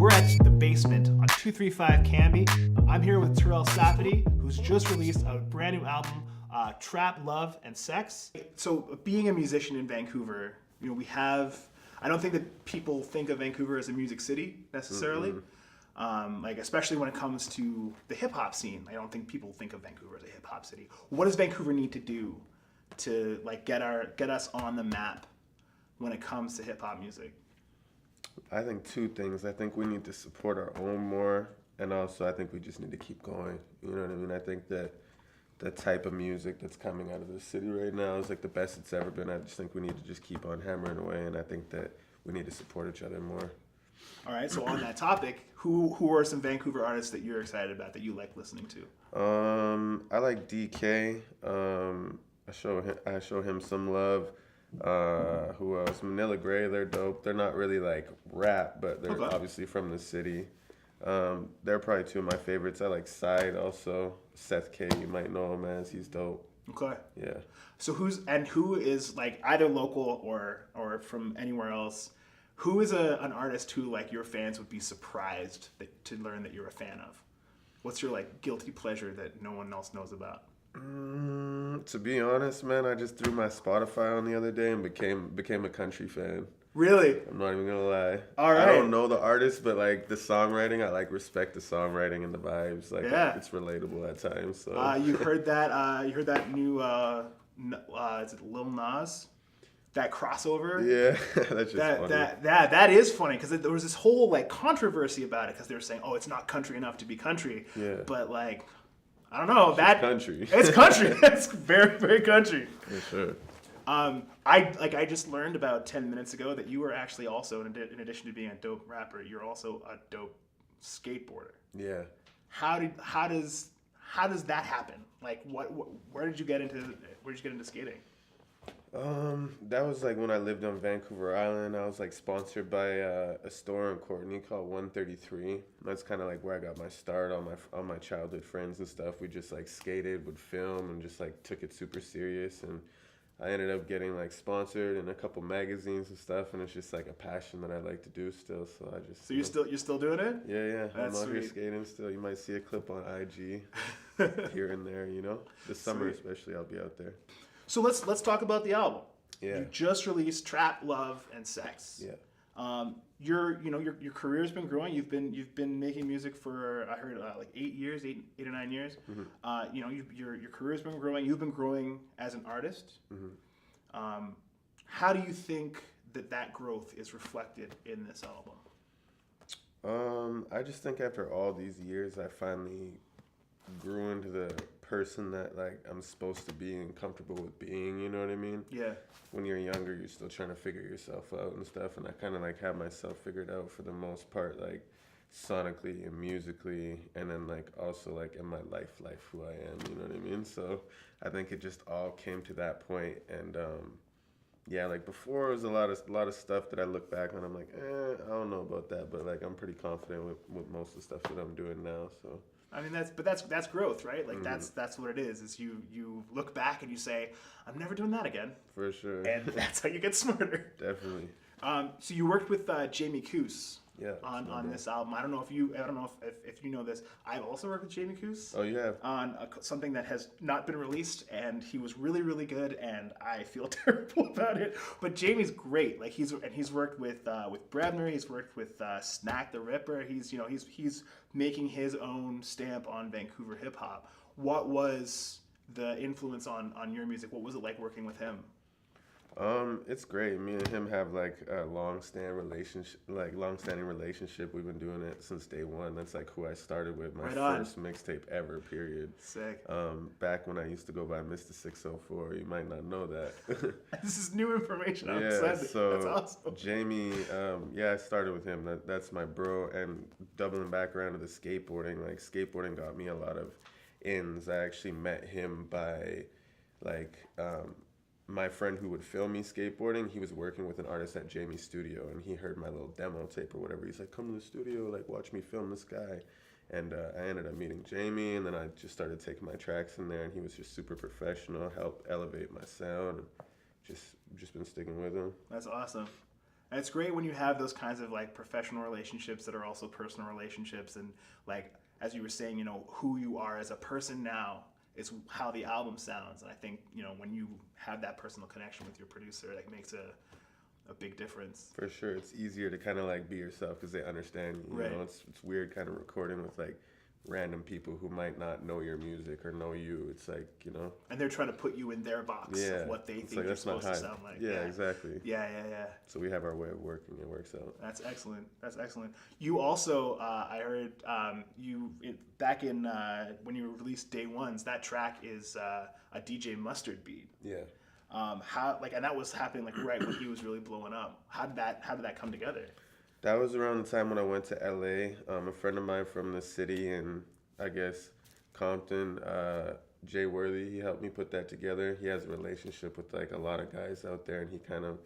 We're at the basement on 235 Cambie. I'm here with Terell Safadi, who's just released a brand new album, Trap, Love, and Sex. So being a musician in Vancouver, you know, we have, I don't think that people think of Vancouver as a music city necessarily. Like especially when it comes to the hip hop scene, I don't think people think of Vancouver as a hip hop city. What does Vancouver need to do to like get us on the map when it comes to hip hop music? I think two things. I think we need to support our own more, and also I think we just need to keep going. You know what I mean? I think that the type of music that's coming out of the city right now is like the best it's ever been. I just think we need to just keep on hammering away, and I think that we need to support each other more. All right, so on that topic, who are some Vancouver artists that you're excited about that you like listening to? I like DK. I show him some love. Who else? Manila Gray, they're dope. They're not really like rap, but they're obviously from the city. They're probably two of my favorites. I like Side also. Seth K, you might know him as. He's dope. Okay. Yeah. So who is like either local or from anywhere else? Who is an artist who like your fans would be surprised to learn that you're a fan of? What's your like guilty pleasure that no one else knows about? To be honest, man, I just threw my Spotify on the other day and became a country fan. Really? I'm not even gonna lie. All right. I don't know the artist, but like the songwriting, I like respect the songwriting and the vibes. Like it's relatable at times. So you heard that? You heard that new? Is it Lil Nas? That crossover? Yeah, that's just funny. That is funny because there was this whole like controversy about it because they were saying, oh, it's not country enough to be country. Yeah. But like, I don't know. It's country. It's country. It's very, very country. For sure. I just learned about 10 minutes ago that you are actually also, in addition to being a dope rapper, you're also a dope skateboarder. Yeah. How does that happen? Like, where did you get into skating? That was like when I lived on Vancouver Island. I was like sponsored by a store in Courtney called 133. That's kind of like where I got my start. All my childhood friends and stuff. We just like skated, would film, and just like took it super serious. And I ended up getting like sponsored in a couple magazines and stuff. And it's just like a passion that I like to do still. So I just. So you're still doing it? Yeah. That's I'm out sweet. here skating still. You might see a clip on IG here and there. You know, this summer especially, I'll be out there. So let's talk about the album. Yeah. You just released Trap, Love, and Sex. Yeah. Your career's been growing. You've been making music for I heard like 8 or 9 years. Mm-hmm. Your career's been growing. You've been growing as an artist. Mm-hmm. How do you think that growth is reflected in this album? I just think after all these years, I finally grew into the person that like I'm supposed to be and comfortable with being, you know what I mean? Yeah. When you're younger, you're still trying to figure yourself out and stuff, and I kind of like have myself figured out for the most part, like sonically and musically, and then like also like in my life who I am, you know what I mean? So I think it just all came to that point, and yeah, like before it was a lot of stuff that I look back on, I'm like, I don't know about that, but like I'm pretty confident with most of the stuff that I'm doing now, so. I mean that's growth, right? Like that's what it is. Is you look back and you say, I'm never doing that again. For sure. And that's how you get smarter. Definitely. So you worked with Jamie Coos. Yeah, on this album. I don't know if you know this. I've also worked with Jamie Coos. Oh, you have? On something that has not been released, and he was really, really good, and I feel terrible about it. But Jamie's great. Like he's worked with Brebner. He's worked with Snack the Ripper. He's making his own stamp on Vancouver hip hop. What was the influence on your music? What was it like working with him? It's great. Me and him have like a long-standing relationship. We've been doing it since day one. That's like who I started with. My first mixtape ever, period. Sick. Back when I used to go by Mr. 604. You might not know that. This is new information. I'm excited. So that's awesome. Jamie, I started with him. That's my bro. And doubling back around to the skateboarding, like skateboarding got me a lot of ins. I actually met him by like my friend who would film me skateboarding. He was working with an artist at Jamie's studio, and he heard my little demo tape or whatever. He's like, come to the studio, like watch me film this guy. And I ended up meeting Jamie, and then I just started taking my tracks in there, and he was just super professional, helped elevate my sound, and just been sticking with him. That's awesome. And it's great when you have those kinds of like professional relationships that are also personal relationships, and like as you were saying, you know, who you are as a person now is how the album sounds. And I think, you know, when you have that personal connection with your producer, that makes a big difference. For sure, it's easier to kind of like be yourself because they understand you. Right. You know, it's weird kind of recording with like random people who might not know your music or know you. It's like, you know. And they're trying to put you in their box Yeah. of what they It's think like, you're that's not supposed to how- sound like. Yeah, exactly. Yeah. So we have our way of working. It works out. That's excellent. That's excellent. You also, I heard back in when you released Day Ones, that track is a DJ Mustard beat. Yeah. And that was happening like right when he was really blowing up. How did that come together? That was around the time when I went to LA. A friend of mine from the city in, I guess, Compton, Jay Worthy, he helped me put that together. He has a relationship with like a lot of guys out there, and he kind of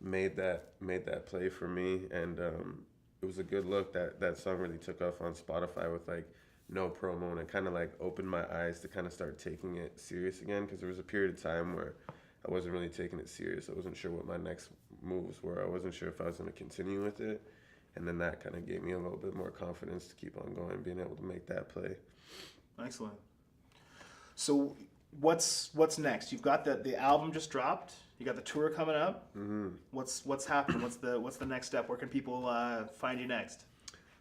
made that play for me, and it was a good look. That song really took off on Spotify with like no promo, and it kind of like opened my eyes to kind of start taking it serious again, because there was a period of time where I wasn't really taking it serious. I wasn't sure what my next moves were. I wasn't sure if I was going to continue with it, and then that kind of gave me a little bit more confidence to keep on going, being able to make that play. Excellent. So what's next? You've got the album just dropped. You got the tour coming up. Mm-hmm. What's happening? What's the next step? Where can people find you next?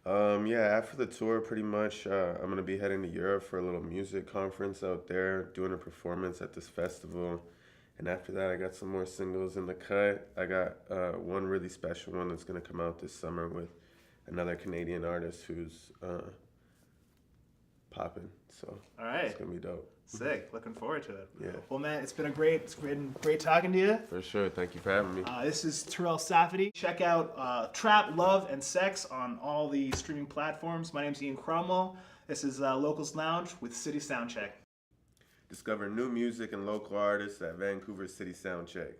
After the tour, pretty much, I'm going to be heading to Europe for a little music conference out there, doing a performance at this festival. And after that, I got some more singles in the cut. I got one really special one that's going to come out this summer with another Canadian artist who's popping. So all right, it's going to be dope. Sick. Looking forward to it. Yeah. Well, man, it's been great talking to you. For sure. Thank you for having me. This is Terell Safadi. Check out Trap, Love, and Sex on all the streaming platforms. My name's Ian Cromwell. This is Locals Lounge with City Soundcheck. Discover new music and local artists at Vancouver City Soundcheck.